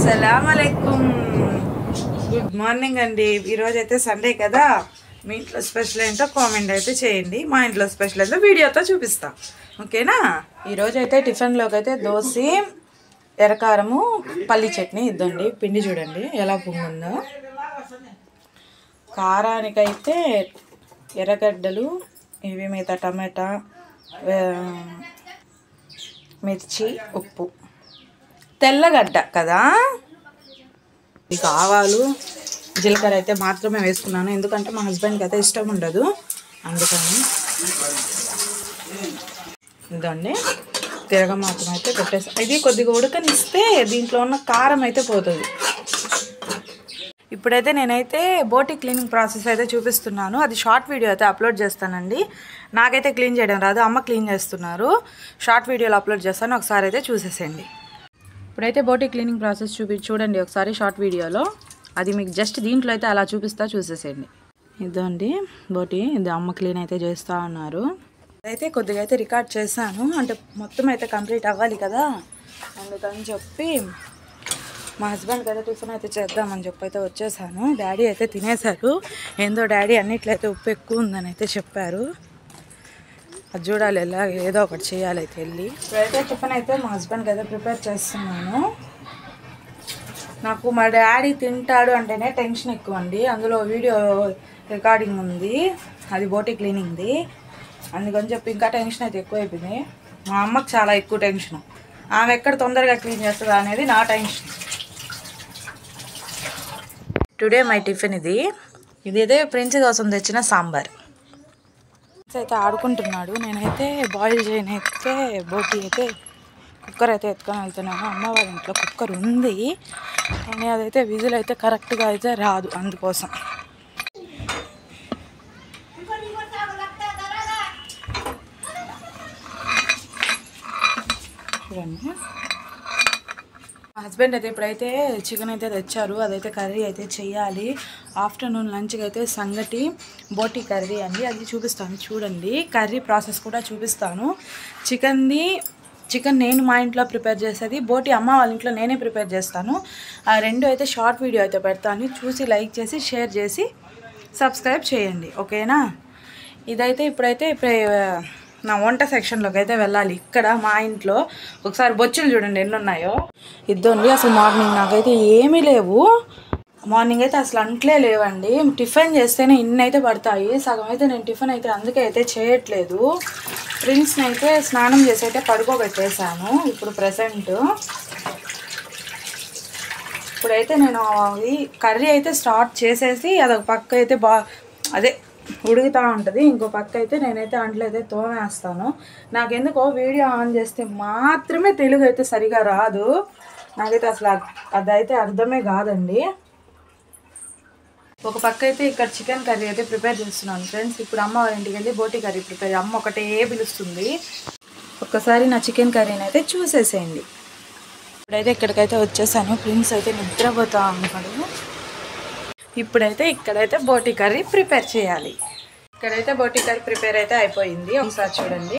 అస్సలాముఅలైకుం good morning అండి. ఈరోజు అయితే సండే కదా, మీ ఇంట్లో స్పెషల్ ఏంటో కామెంట్ అయితే చేయండి. మా ఇంట్లో స్పెషల్ అయితే వీడియోతో చూపిస్తా, ఓకేనా? ఈరోజు అయితే టిఫిన్లోకి అయితే దోశ, ఎర్రకారము, పల్లి చట్నీ ఇద్దండి. పిండి చూడండి ఎలా పొంగుందో. కారానికైతే ఎర్రగడ్డలు, ఇవి మిగతా టమాటా, మిర్చి, ఉప్పు, తెల్లగడ్డ కదా, ఇక ఆవాలు, జీలకర్ర అయితే మాత్రమే వేసుకున్నాను, ఎందుకంటే మా హస్బెండ్కి అయితే ఇష్టం ఉండదు, అందుకని. ఇదండి తిరగమాత్రం అయితే పెట్టేసి ఇది కొద్దిగా ఉడకనిస్తే దీంట్లో ఉన్న కారం అయితే పోతుంది. ఇప్పుడైతే నేనైతే బోటి క్లీనింగ్ ప్రాసెస్ అయితే చూపిస్తున్నాను. అది షార్ట్ వీడియో అయితే అప్లోడ్ చేస్తానండి. నాకైతే క్లీన్ చేయడం రాదు, అమ్మ క్లీన్ చేస్తున్నారు. షార్ట్ వీడియోలో అప్లోడ్ చేస్తాను, ఒకసారి అయితే చూసేసేయండి. ఇప్పుడైతే బోటి క్లీనింగ్ ప్రాసెస్ చూడండి ఒకసారి షార్ట్ వీడియోలో. అది మీకు జస్ట్ దీంట్లో అయితే అలా చూసేసేయండి. ఇదండి బోటి, ఇది అమ్మ క్లీన్ అయితే చేస్తూ ఉన్నారు. అయితే కొద్దిగా అయితే రికార్డ్ చేశాను, అంటే మొత్తం అయితే కంప్లీట్ అవ్వాలి కదా, అందుకని చెప్పి మా హస్బెండ్కి అయితే టిఫిన్ అయితే చేద్దామని చెప్పి అయితే వచ్చేసాను. డాడీ అయితే తినేశారు. ఏందో డాడీ అన్నిట్లో అయితే ఉప్పు ఎక్కువ ఉందని అయితే చెప్పారు. అది చూడాలి, ఎలా ఏదో ఒకటి చేయాలి అయితే వెళ్ళి. ఇప్పుడైతే టిఫిన్ అయితే మా హస్బెండ్కి అయితే ప్రిపేర్ చేస్తున్నాను. నాకు మా డాడీ తింటాడు అంటేనే టెన్షన్ ఎక్కువ అండి. అందులో వీడియో రికార్డింగ్ ఉంది, అది బోటి క్లీనింగ్ది, అందుకని చెప్పి ఇంకా టెన్షన్ అయితే ఎక్కువైపోయింది. మా అమ్మకి చాలా ఎక్కువ టెన్షన్, ఆమె ఎక్కడ తొందరగా క్లీన్ చేస్తుందా అనేది నా టెన్షన్. టుడే మై టిఫిన్ ఇదైతే ఫ్రెంచ్ కోసం తెచ్చిన సాంబార్. అయితే ఆడుకుంటున్నాడు. నేనైతే బాయిల్ చేయనైతే బోటి అయితే కుక్కర్ అయితే ఎత్తుకొని వెళ్తున్నాను. అమ్మ వాళ్ళ ఇంట్లో కుక్కర్ ఉంది, కానీ అదైతే విజిల్ అయితే కరెక్ట్గా అయితే రాదు, అందుకోసం. చూడండి, మా హస్బెండ్ అయితే ఇప్పుడైతే చికెన్ అయితే తెచ్చారు, అదైతే కర్రీ అయితే చెయ్యాలి. ఆఫ్టర్నూన్ లంచ్కి అయితే సంగటి బోటి కర్రీ అండి, అది చూపిస్తాను చూడండి. కర్రీ ప్రాసెస్ కూడా చూపిస్తాను. చికెన్ నేను మా ఇంట్లో ప్రిపేర్ చేసేది, బోటి అమ్మ వాళ్ళ ఇంట్లో నేనే ప్రిపేర్ చేస్తాను. ఆ రెండు అయితే షార్ట్ వీడియో అయితే పెడతాను, చూసి లైక్ చేసి షేర్ చేసి సబ్స్క్రైబ్ చేయండి, ఓకేనా? ఇదైతే ఇప్పుడైతే నా వంట సెక్షన్లోకి అయితే వెళ్ళాలి. ఇక్కడ మా ఇంట్లో ఒకసారి బొచ్చులు చూడండి ఎన్ని ఉన్నాయో. ఇద్దండి, అసలు మార్నింగ్ నాకైతే ఏమీ లేవు. మార్నింగ్ అయితే అసలు అంట్లే లేవండి. టిఫిన్ చేస్తేనే ఇన్ని అయితే పడతాయి, సగం అయితే నేను టిఫిన్ అయితే అందుకే అయితే చేయట్లేదు. ప్రిన్స్ని అయితే స్నానం చేసి అయితే పడుకోబెట్టేశాను. ఇప్పుడు ప్రెసెంట్ ఇప్పుడైతే నేను కర్రీ అయితే స్టార్ట్ చేసేసి అదొక పక్క అయితే అదే ఉడుగుతూ ఉంటుంది, ఇంకో పక్క అయితే నేనైతే అంట్లో అయితే తోమేస్తాను. నాకెందుకో వీడియో ఆన్ చేస్తే మాత్రమే తెలుగు అయితే సరిగా రాదు, నాకైతే అసలు అదైతే అర్థమే కాదండి. ఒక పక్క అయితే ఇక్కడ చికెన్ కర్రీ అయితే ప్రిపేర్ చేస్తున్నాను ఫ్రెండ్స్. ఇప్పుడు అమ్మ వాళ్ళ ఇంటికి వెళ్ళి బోటి కర్రీ ప్రిపేర్, అమ్మ ఒకటే పిలుస్తుంది. ఒక్కసారి నా చికెన్ కర్రీని అయితే చూసేసేయండి. ఇప్పుడైతే ఇక్కడికైతే వచ్చేసాను. ప్రిన్స్ అయితే నిద్రపోతా ఉన్నాడు. ఇప్పుడైతే ఇక్కడైతే బోటి కర్రీ ప్రిపేర్ చేయాలి. ఇక్కడైతే బోటి కర్రీ ప్రిపేర్ అయితే అయిపోయింది, ఒకసారి చూడండి.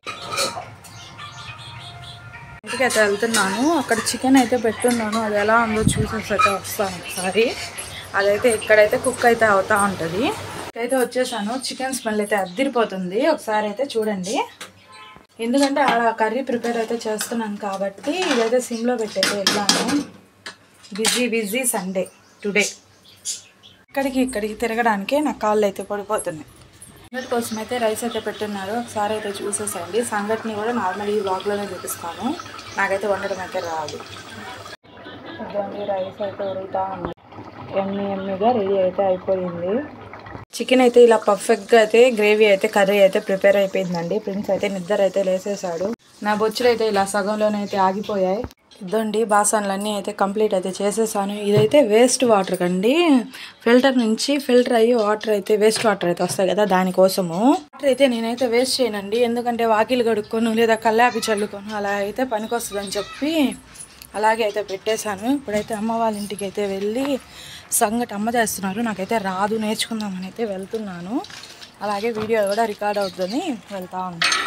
ఇంటికి అయితే వెళ్తున్నాను, అక్కడ చికెన్ అయితే పెట్టున్నాను, అది ఎలా ఉందో చూసేసి అయితే వస్తాను ఒకసారి. అదైతే ఇక్కడైతే కుక్ అయితే అవుతూ ఉంటుంది. ఇక్కడైతే వచ్చేసాను. చికెన్ స్మెల్ అయితే అద్దిరిపోతుంది, ఒకసారి అయితే చూడండి. ఎందుకంటే అలా కర్రీ ప్రిపేర్ అయితే చేస్తున్నాను కాబట్టి ఇదైతే సిమ్లో పెట్టయితే వెళ్ళాను. Busy Sunday today. ఇక్కడికి తిరగడానికి నా కాళ్ళు అయితే పడిపోతున్నాయి. సంగటి కోసం అయితే రైస్ అయితే పెట్టున్నారు, ఒకసారి అయితే చూసేసండి. సంగటిని కూడా నార్మల్ ఈ బ్లాగ్లోనే చూపిస్తాను, నాకైతే వండడం అయితే రాదు. ఇదండి రైస్ అయితే ఉడుగుతూ ఉన్నాయి, ఎమ్మిగా రెడీ అయితే అయిపోయింది. చికెన్ అయితే ఇలా పర్ఫెక్ట్గా అయితే గ్రేవీ అయితే కర్రీ అయితే ప్రిపేర్ అయిపోయిందండి. ప్రిన్స్ అయితే నిద్ర అయితే లేసేసాడు. నా బొచ్చులు అయితే ఇలా సగంలోనే అయితే ఆగిపోయాయి. ఇదండి బాసన్లన్నీ అయితే కంప్లీట్ అయితే చేసేసాను. ఇదైతే వేస్ట్ వాటర్ కండి, ఫిల్టర్ నుంచి ఫిల్టర్ అయ్యి వాటర్ అయితే వేస్ట్ వాటర్ అయితే వస్తాయి కదా, దానికోసము. వాటర్ అయితే నేనైతే వేస్ట్ చేయనండి, ఎందుకంటే వాకిలు కడుక్కోను లేదా కల్లాపి చల్లుకోను, అలా అయితే పనికొస్తుందని చెప్పి అలాగే అయితే పెట్టేశాను. ఇప్పుడైతే అమ్మ వాళ్ళ ఇంటికి అయితే వెళ్ళి సంగటి అమ్మ చేస్తున్నారు, నాకైతే రాదు, నేర్చుకుందామని అయితే వెళ్తున్నాను. అలాగే వీడియో కూడా రికార్డ్ అవుతుందని వెళ్తా ఉన్నాను.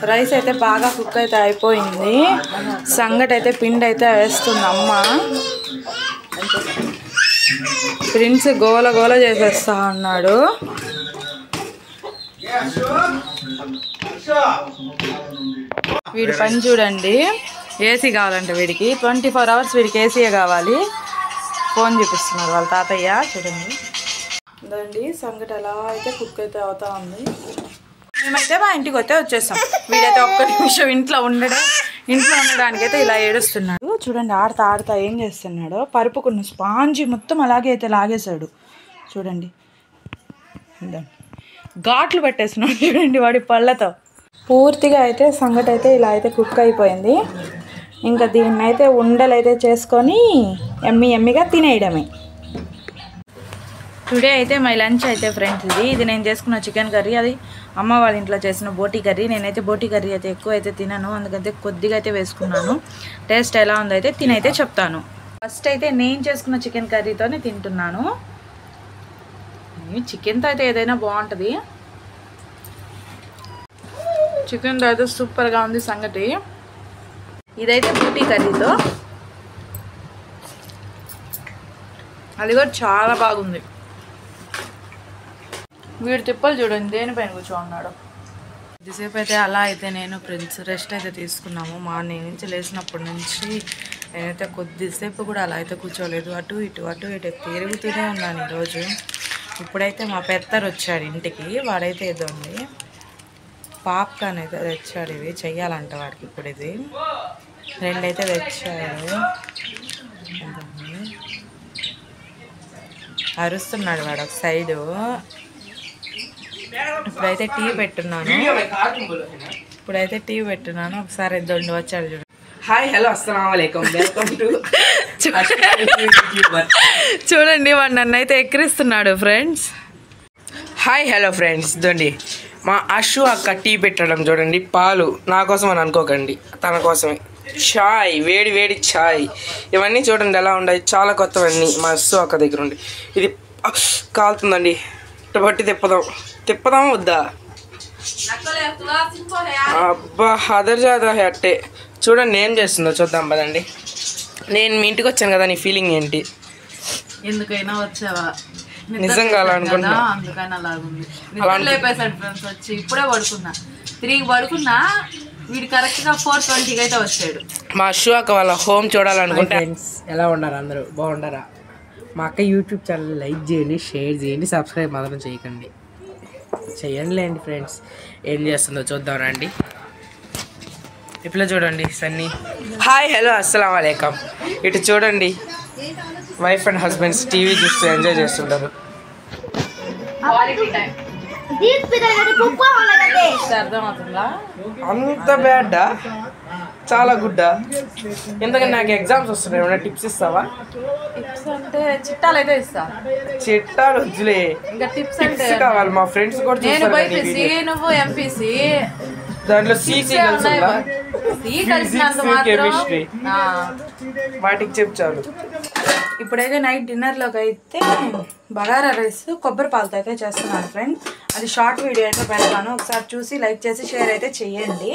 రైస్ అయితే బాగా కుక్ అయితే అయిపోయింది. సంగటి అయితే పిండి అయితే వేస్తుంది అమ్మ. ప్రిన్స్ గోల గోల చేసేస్తా అన్నాడు. వీడి పని చూడండి. ఏసీ కావాలంట వీడికి. 24 hours వీడికి ఏసీయే కావాలి. ఫోన్ చూపిస్తున్నారు వాళ్ళ తాతయ్య. చూడండి ఇదండి సంగటి ఎలా అయితే కుక్ అయితే అవుతా ఉంది. మేమైతే మా ఇంటికి అయితే వచ్చేస్తాం. వీడైతే ఒక్క నిమిషం ఇంట్లో ఉండడానికైతే ఇలా ఏడుస్తున్నాడు. చూడండి ఆడతా ఆడతా ఏం చేస్తున్నాడో. పరుపుకున్న స్పాంజీ మొత్తం అలాగే అయితే లాగేశాడు. చూడండి ఘాట్లు పెట్టేస్తున్నాడు చూడండి వాడి పళ్ళతో. పూర్తిగా అయితే సంగటి అయితే ఇలా అయితే కుక్ అయిపోయింది. ఇంకా దీన్ని అయితే ఉండలు అయితే చేసుకొని ఎమ్మిగా తినేయడమే. టుడే అయితే మై లంచ్ అయితే ఫ్రెండ్స్ ఇది నేను చేసుకున్న చికెన్ కర్రీ. అది అమ్మ వాళ్ళ ఇంట్లో చేసిన బోటీ కర్రీ. నేనైతే బోటీ కర్రీ అయితే ఎక్కువ అయితే తినను, అందుకైతే కొద్దిగా అయితే వేసుకున్నాను. టేస్ట్ ఎలా ఉందో అయితే తినైతే చెప్తాను. ఫస్ట్ అయితే నేను చేసుకున్న చికెన్ కర్రీతోనే తింటున్నాను. చికెన్తో అయితే ఏదైనా బాగుంటుంది. చికెన్తో అయితే సూపర్గా ఉంది సంగటి. ఇదైతే బోటీ కర్రీతో, అది కూడా చాలా బాగుంది. వీడి తిప్పలు చూడండి దేనిపైన కూర్చోన్నాడు. కొద్దిసేపు అయితే అలా అయితే నేను ఫ్రెండ్స్ రెస్ట్ అయితే తీసుకున్నాము. మార్నింగ్ నుంచి లేచినప్పటి నుంచి నేనైతే కొద్దిసేపు కూడా అలా అయితే కూర్చోలేదు. అటు ఇటు తిరుగుతూనే ఉన్నాను ఈరోజు. ఇప్పుడైతే మా పెద్దరు వచ్చాడు ఇంటికి. వాడైతే ఏదో ఉంది పాప్కార్న్ అయితే తెచ్చాడు. ఇవి చెయ్యాలంట వాడికి. ఇప్పుడు ఇది 2 అయితే తెచ్చాడు. అరుస్తున్నాడు వాడు ఒక సైడు. ఇప్పుడైతే టీ పెట్టున్నాను. ఒకసారి దొండి వచ్చాడు చూడు. హాయ్ హలో అస్సలాము అలైకుం, వెల్కమ్ టు చూడండి వాడు నన్ను అయితే ఎక్కిరిస్తున్నాడు ఫ్రెండ్స్. హాయ్ హలో ఫ్రెండ్స్, ఇదండి మా అషు అక్క టీ పెట్టడం చూడండి. పాలు నా కోసం అని అనుకోకండి, తన కోసమే. ఛాయ్, వేడి వేడి ఛాయ్. ఇవన్నీ చూడండి ఎలా ఉన్నాయి, చాలా కొత్తవన్నీ మా అషు అక్క దగ్గర ఉండి. ఇది కాలుతుందండి. ఇటు బట్టి తిప్పదాం వద్దా? అబ్బా అదర్ జాదా అట్టే. చూడండి ఏం చేస్తుందో చూద్దాం పదండి. నేను మీ ఇంటికి వచ్చాను కదా, నీ ఫీలింగ్ ఏంటి? ఎందుకైనా వచ్చావా? నిజంగా అలా అనుకుంటున్నా. అందుకని అలాగుంది. లేపేశాడు ఫ్రెండ్స్ వచ్చి. ఇప్పుడే తిరిగి పడుకున్నా. వీడు కరెక్ట్గా 4:20కి అయితే వచ్చాడు. మా అషు అక్క వాళ్ళ హోమ్ చూడాలనుకుంటే ఎలా ఉన్నారు అందరూ? బాగుండారా? మా అక్క యూట్యూబ్ ఛానల్ లైక్ చేయండి, షేర్ చేయండి, సబ్స్క్రైబ్ మాత్రం చేయకండి. చెయ్యండిలేండి ఫ్రెండ్స్. ఏం చేస్తుందో చూద్దాం రండి. ఇప్పుడు చూడండి సన్నీ. హాయ్ హలో అస్సలాము అలైకుం. ఇటు చూడండి వైఫ్ అండ్ హస్బెండ్స్ టీవీ చూస్తూ ఎంజాయ్ చేస్తుంటారు. అంత బ్యాడా? చాలా గుడ్డా? ఎందుకంటే నాకు ఎగ్జామ్స్ వస్తున్నాయి, ఏమైనా టిప్స్ ఇస్తావా? టిప్స్ అంటే చిట్టాలు అయితే ఇస్తా. చిట్టాలు వద్దులే, ఇంకా టిప్స్ అంటే కావాలి. మా ఫ్రెండ్స్ కూడా నేను బైపీసీ, నువ్వు ఎంపీసీ. దాంట్లో సీసీ కెమిస్ట్రీ వాటికి చెప్తాను. ఇప్పుడైతే నైట్ డిన్నర్లోకి అయితే బగారా రైస్ కొబ్బరి పాలతో అయితే చేస్తున్నాను ఫ్రెండ్స్. అది షార్ట్ వీడియో అయితే పెడతాను, ఒకసారి చూసి లైక్ చేసి షేర్ అయితే చేయండి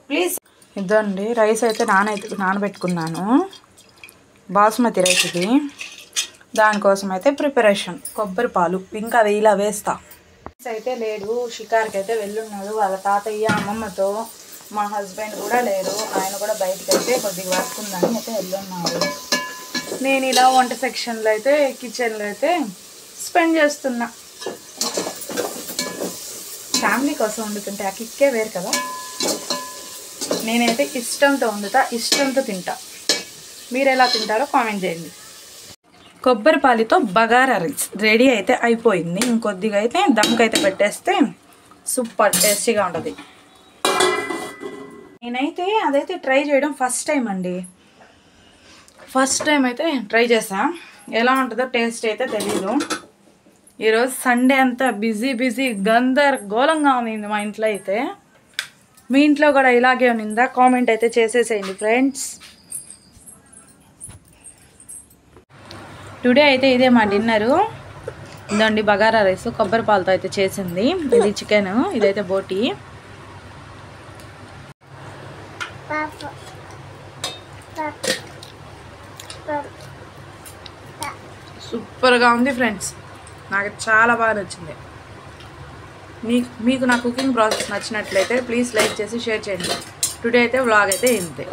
ప్లీజ్. ఇదండి రైస్ అయితే నానబెట్టుకున్నాను, బాస్మతి రైస్కి. దానికోసం అయితే ప్రిపరేషన్. కొబ్బరి పాలు ఇంకా ఇలా వేస్తా. అయితే లేడు, షికార్కి అయితే వెళ్ళున్నాడు వాళ్ళ తాతయ్య అమ్మమ్మతో. మా హస్బెండ్ కూడా లేరు, ఆయన కూడా బయటకు అయితే కొద్దిగా వర్క్ ఉందని అయితే వెళ్ళున్నాడు. నేను ఇలా వంట సెక్షన్లో అయితే కిచెన్లో అయితే స్పెండ్ చేస్తున్నా. ఫ్యామిలీ కోసం వండుతుంటే ఆ కిక్కే వేరు కదా. నేనైతే ఇష్టంతో వండుతా, ఇష్టంతో తింటా. మీరు ఎలా తింటారో కామెంట్ చేయండి. కొబ్బరి పాలితో బగారా రైస్ రెడీ అయితే అయిపోయింది. ఇంకొద్దిగా అయితే దమ్కి అయితే పెట్టేస్తే సూపర్ టేస్టీగా ఉంటుంది. నేనైతే అదైతే ట్రై చేయడం ఫస్ట్ టైం అండి. ఫస్ట్ టైం అయితే ట్రై చేసా, ఎలా ఉంటుందో టేస్ట్ అయితే తెలీదు. ఈరోజు సండే అంతా బిజీ గందరగోళంగా ఉంది మా ఇంట్లో అయితే. మీ ఇంట్లో కూడా ఇలాగే ఉన్నిందా? కామెంట్ అయితే చేసేసేయండి ఫ్రెండ్స్. టుడే అయితే ఇదే మా డిన్నరు. ఇదండి బగారా రైస్ కొబ్బరి పాలతో అయితే చేసింది. ఇది చికెన్, ఇదైతే బోటీ. సూపర్గా ఉంది ఫ్రెండ్స్, నాకు చాలా బాగా నచ్చింది. మీకు నా కుకింగ్ ప్రాసెస్ నచ్చినట్లయితే ప్లీజ్ లైక్ చేసి షేర్ చేయండి. టుడే అయితే వ్లాగ్ అయితే ఇంతే.